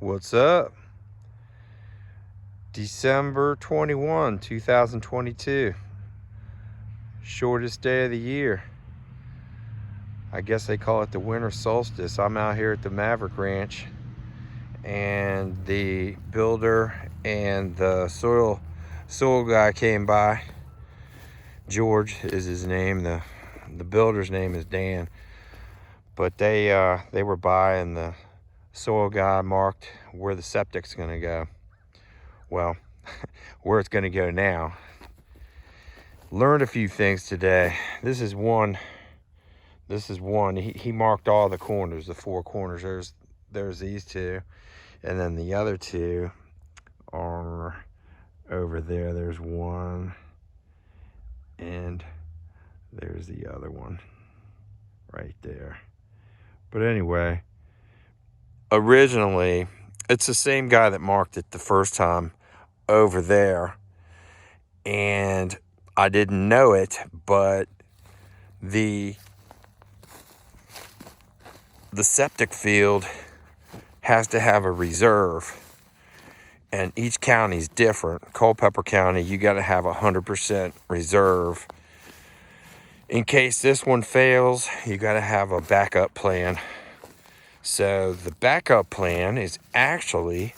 What's up? December 21, 2022. Shortest day of the year. I guess they call it the winter solstice. I'm out here at the Maverick Ranch, and the builder and the soil guy came by. George is his name. The builder's name is Dan. But they were by, and the soil guy marked where the septic's gonna go. Well, where it's gonna go now. Learned a few things today. This is one. He marked all the corners, the four corners. There's these two, and then the other two are over there. There's one, and there's the other one right there. But anyway, originally, it's the same guy that marked it the first time over there, and I didn't know it, but the septic field has to have a reserve, and each county's different. Culpeper County, you got to have 100% reserve. In case this one fails, you got to have a backup plan. So the backup plan is actually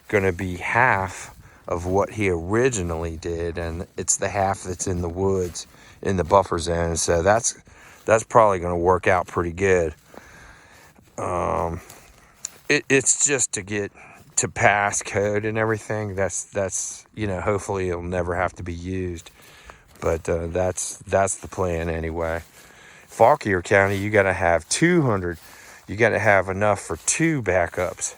going to be half of what he originally did, and it's the half that's in the woods, in the buffer zone. So that's probably going to work out pretty good. It's just to get to pass code and everything. That's hopefully it'll never have to be used, but that's the plan anyway. Fauquier County, you got to have 200. You got to have enough for 2 backups,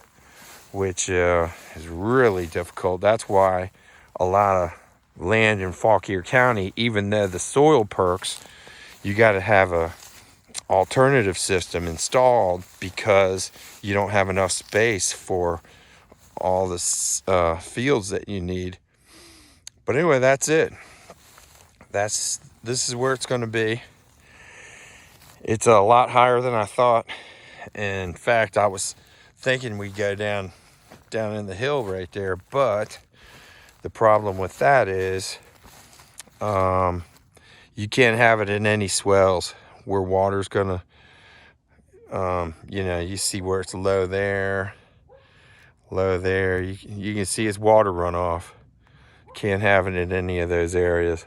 which is really difficult. That's why a lot of land in Fauquier County, even though the soil perks, you got to have a alternative system installed, because you don't have enough space for all the fields that you need. But anyway, that's it. This is where it's going to be. It's a lot higher than I thought. In fact, I was thinking we'd go down in the hill right there, but the problem with that is you can't have it in any swells where water's gonna you see where it's low there, you can see it's water runoff. Can't have it in any of those areas,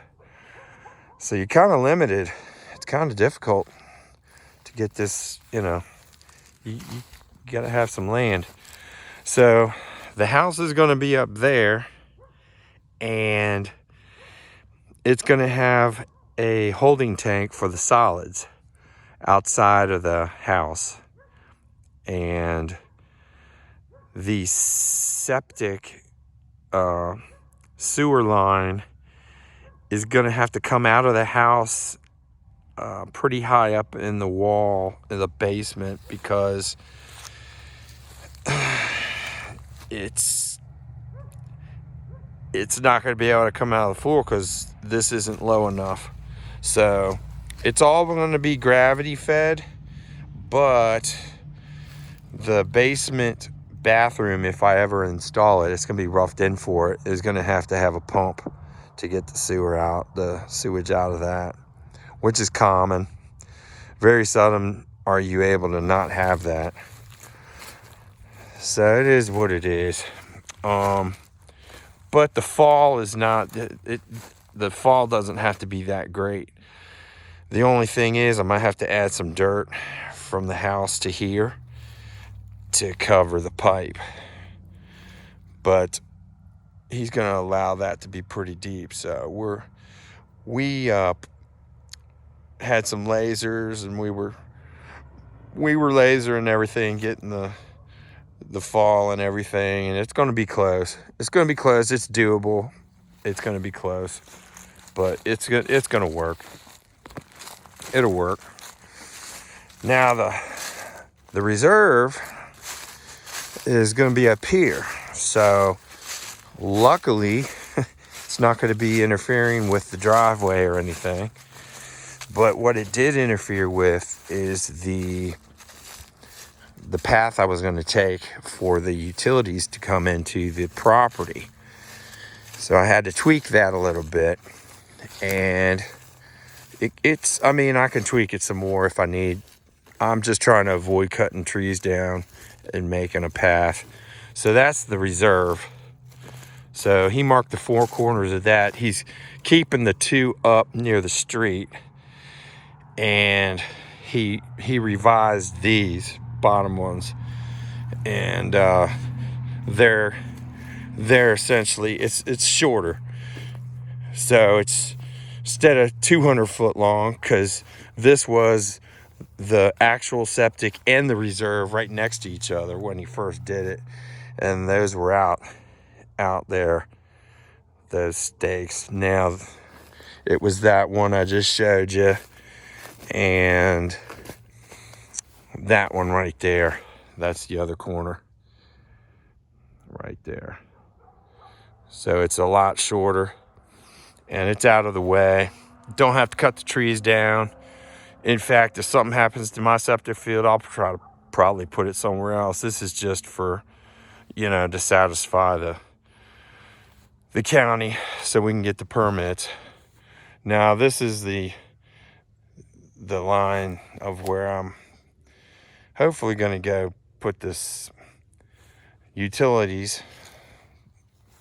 so you're kind of limited. It's kind of difficult to get this. You gotta have some land. So the house is going to be up there, and it's going to have a holding tank for the solids outside of the house. And the septic sewer line is going to have to come out of the house pretty high up in the wall in the basement, because it's not going to be able to come out of the floor because this isn't low enough. So it's all going to be gravity fed, but the basement bathroom, if I ever install it, it's going to be roughed in for it, is going to have a pump to get the sewage out of that, which is common. Very seldom are you able to not have that. So it is what it is. But the fall is not, the fall doesn't have to be that great. The only thing is, I might have to add some dirt from the house to here to cover the pipe. But he's going to allow that to be pretty deep. So we had some lasers, and we were lasering everything, getting the fall and everything, and it's going to be close. It's doable. It's going to be close, but it's going to work. It'll work. Now the reserve is going to be up here, so luckily it's not going to be interfering with the driveway or anything. But what it did interfere with is the path I was going to take for the utilities to come into the property. So I had to tweak that a little bit, and I mean, I can tweak it some more if I need. I'm just trying to avoid cutting trees down and making a path. So that's the reserve. So he marked the 4 corners of that. He's keeping the 2 up near the street, and he revised these bottom ones, and they're essentially, it's shorter. So it's, instead of 200 foot long, because this was the actual septic and the reserve right next to each other when he first did it, and those were out there, those stakes. Now it was that one I just showed you, and that one right there, that's the other corner right there. So it's a lot shorter, and it's out of the way. Don't have to cut the trees down. In fact, if something happens to my septic field, I'll try to probably put it somewhere else. This is just for, to satisfy the county so we can get the permits. Now this is the line of where I'm hopefully going to go put this utilities,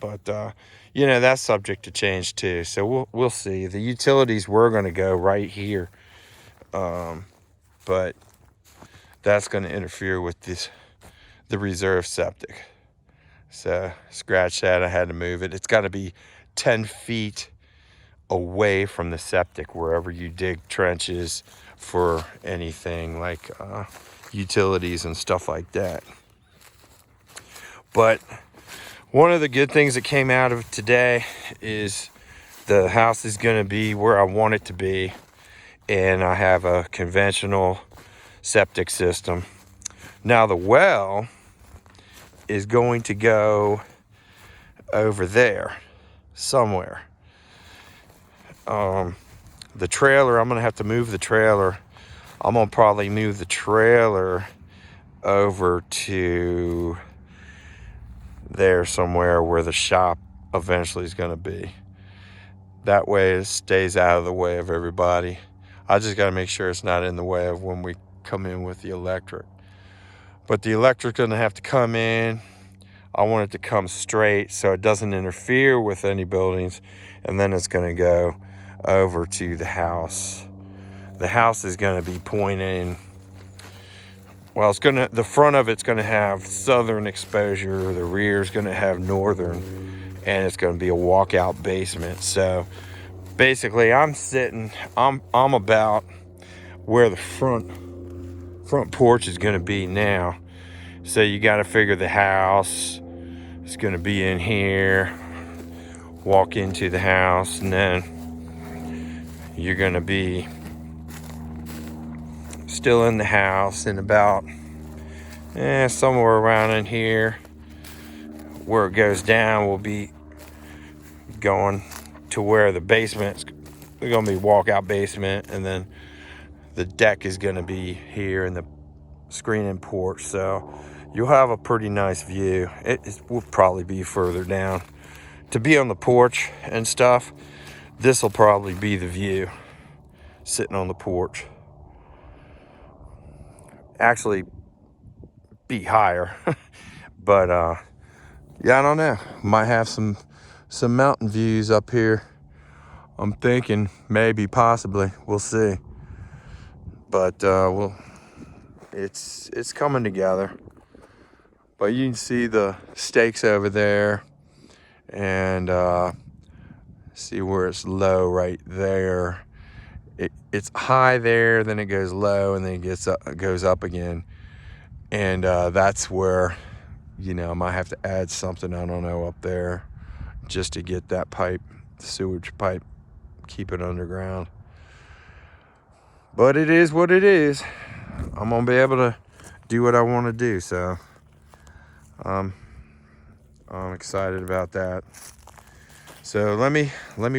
but that's subject to change too. So we'll see. The utilities were going to go right here, but that's going to interfere with the reserve septic. So scratch that. I had to move it. It's got to be 10 feet away from the septic wherever you dig trenches for anything like utilities and stuff like that. But one of the good things that came out of today is the house is going to be where I want it to be, and I have a conventional septic system. Now the well is going to go over there somewhere. The trailer, I'm going to have to move the trailer. I'm going to probably move the trailer over to there somewhere where the shop eventually is going to be. That way it stays out of the way of everybody. I just got to make sure it's not in the way of when we come in with the electric. But the electric's going to have to come in. I want it to come straight so it doesn't interfere with any buildings, and then it's going to go over to the house. The house is going to be pointing, well, the front of it's going to have southern exposure, the rear is going to have northern, and it's going to be a walkout basement. So basically I'm about where the front porch is going to be now. So you got to figure the house is going to be in here, walk into the house, and then you're going to be still in the house, and about somewhere around in here where it goes down will be going to where the basement's going to be walkout basement, and then the deck is going to be here in the screening porch. So you'll have a pretty nice view. It will probably be further down. To be on the porch and stuff, this will probably be the view, sitting on the porch. Actually be higher. But I don't know. Might have some mountain views up here. I'm thinking maybe, possibly. We'll see. But it's coming together. But you can see the stakes over there, and see where it's low right there. It's high there, then it goes low, and then it goes up again. And that's where, I might have to add something, I don't know, up there, just to get that sewage pipe, keep it underground. But it is what it is. I'm gonna be able to do what I want to do, so I'm excited about that. So let me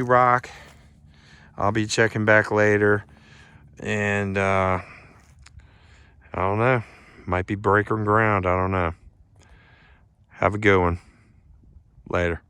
rock. I'll be checking back later, and I don't know, Might be breaking ground. I don't know. Have a good one. Later.